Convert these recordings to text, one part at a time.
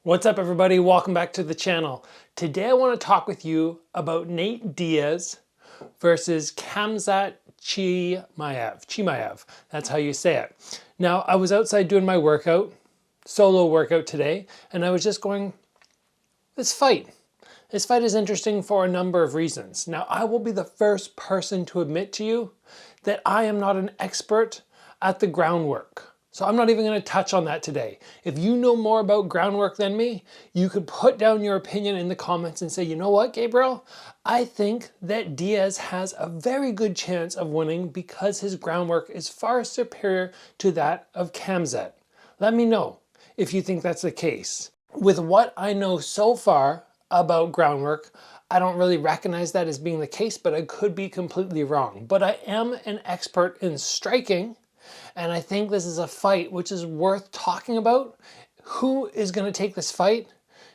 What's up everybody? Welcome back to the channel. Today I want to talk with you about Nate Diaz versus Khamzat Chimaev. That's how you say it. Now I was outside doing my workout, solo workout today, and I was just going, This fight is interesting for a number of reasons. Now I will be the first person to admit to you that I am not an expert at the groundwork. So I'm not even going to touch on that today. If you know more about groundwork than me, you could put down your opinion in the comments and say, you know what, Gabriel? I think that Diaz has a very good chance of winning because his groundwork is far superior to that of Khamzat. Let me know if you think that's the case. With what I know so far about groundwork, I don't really recognize that as being the case, but I could be completely wrong. But I am an expert in striking. And I think this is a fight which is worth talking about. Who is going to take this fight?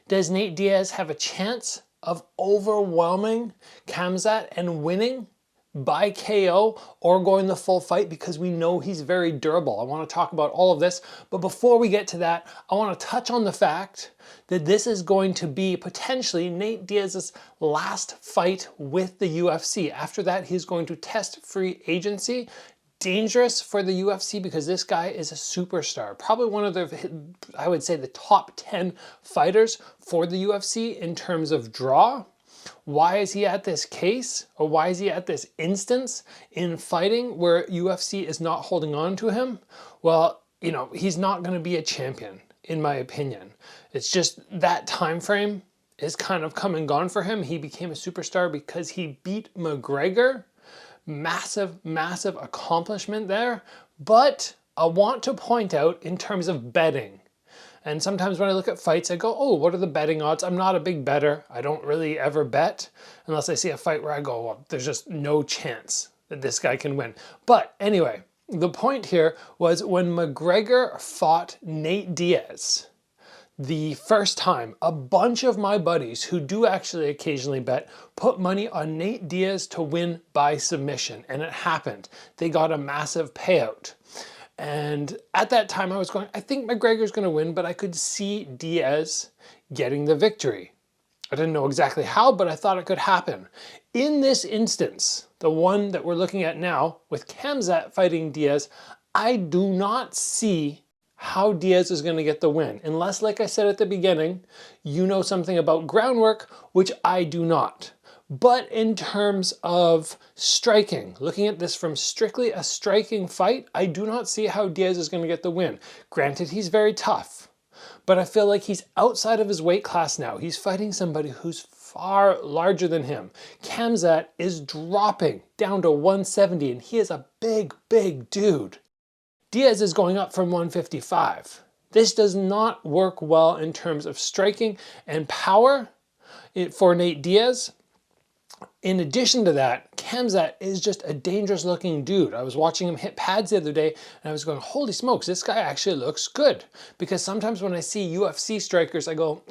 Does Nate Diaz have a chance of overwhelming Khamzat and winning by KO or going the full fight? Because we know he's very durable. I want to talk about all of this. But before we get to that, I want to touch on the fact that this is going to be potentially Nate Diaz's last fight with the UFC. After that, he's going to test free agency. Dangerous for the UFC because this guy is a superstar. Probably one of the, I would say, the top 10 fighters for the UFC in terms of draw. Why is he at this case, or why is he at this instance in fighting where UFC is not holding on to him? Well, you know, he's not going to be a champion, in my opinion. It's just that time frame is kind of come and gone for him. He became a superstar because he beat McGregor. Massive accomplishment there. But I want to point out in terms of betting, and sometimes when I look at fights I go, oh, what are the betting odds? I'm not a big bettor. I don't really ever bet unless I see a fight where I go, well, there's just no chance that this guy can win. But anyway, the point here was when McGregor fought Nate Diaz the first time, a bunch of my buddies who do actually occasionally bet put money on Nate Diaz to win by submission, and it happened. They got a massive payout. And at that time I was going, I think McGregor's going to win, but I could see Diaz getting the victory. I didn't know exactly how, but I thought it could happen. In this instance, the one that we're looking at now with Khamzat fighting Diaz, I do not see how Diaz is going to get the win. Unless, like I said at the beginning, you know something about groundwork, which I do not. But in terms of striking, looking at this from strictly a striking fight, I do not see how Diaz is going to get the win. Granted, he's very tough, but I feel like he's outside of his weight class now. He's fighting somebody who's far larger than him. Khamzat is dropping down to 170, and he is a big dude. Diaz is going up from 155. This does not work well in terms of striking and power for Nate Diaz. In addition to that, Khamzat is just a dangerous looking dude. I was watching him hit pads the other day and I was going, holy smokes, this guy actually looks good. Because sometimes when I see UFC strikers, I go,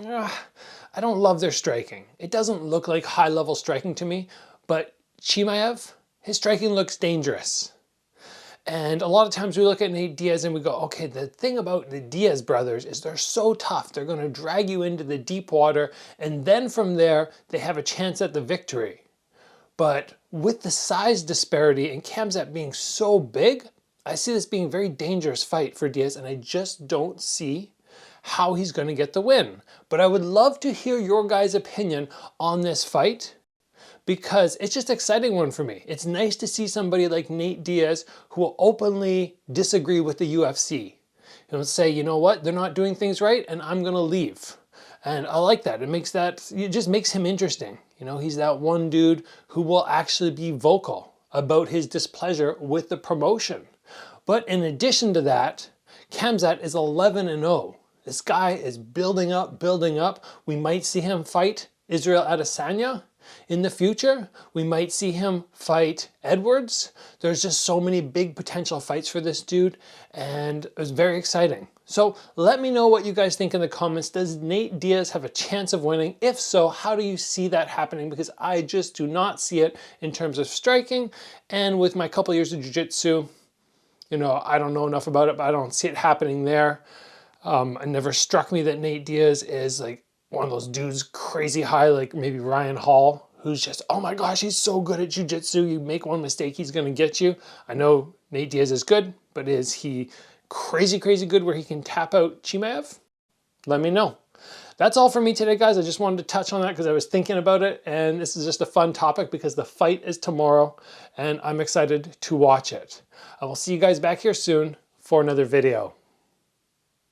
I don't love their striking. It doesn't look like high level striking to me, but Chimaev, his striking looks dangerous. And a lot of times we look at Nate Diaz and we go, okay, the thing about the Diaz brothers is they're so tough. They're going to drag you into the deep water, and then from there, they have a chance at the victory. But with the size disparity and Khamzat being so big, I see this being a very dangerous fight for Diaz, and I just don't see how he's going to get the win. But I would love to hear your guys' opinion on this fight, because it's just an exciting one for me. It's nice to see somebody like Nate Diaz who will openly disagree with the UFC. He'll say, you know what, they're not doing things right and I'm gonna leave. And I like that. It just makes him interesting. You know, he's that one dude who will actually be vocal about his displeasure with the promotion. But in addition to that, Khamzat is 11-0. This guy is building up. We might see him fight Israel Adesanya in the future. We might see him fight Edwards. There's just so many big potential fights for this dude, and it was very exciting. So let me know what you guys think in the comments. Does Nate Diaz have a chance of winning? If so, how do you see that happening? Because I just do not see it in terms of striking, and with my couple years of jiu-jitsu, you know, I don't know enough about it, but I don't see it happening there. It never struck me that Nate Diaz is like one of those dudes crazy high, like maybe Ryan Hall, who's just, oh my gosh, he's so good at jiu-jitsu. You make one mistake, he's gonna get you. I know Nate Diaz is good, but is he crazy, crazy good where he can tap out Chimaev? Let me know. That's all for me today, guys. I just wanted to touch on that because I was thinking about it, and this is just a fun topic because the fight is tomorrow, and I'm excited to watch it. I will see you guys back here soon for another video.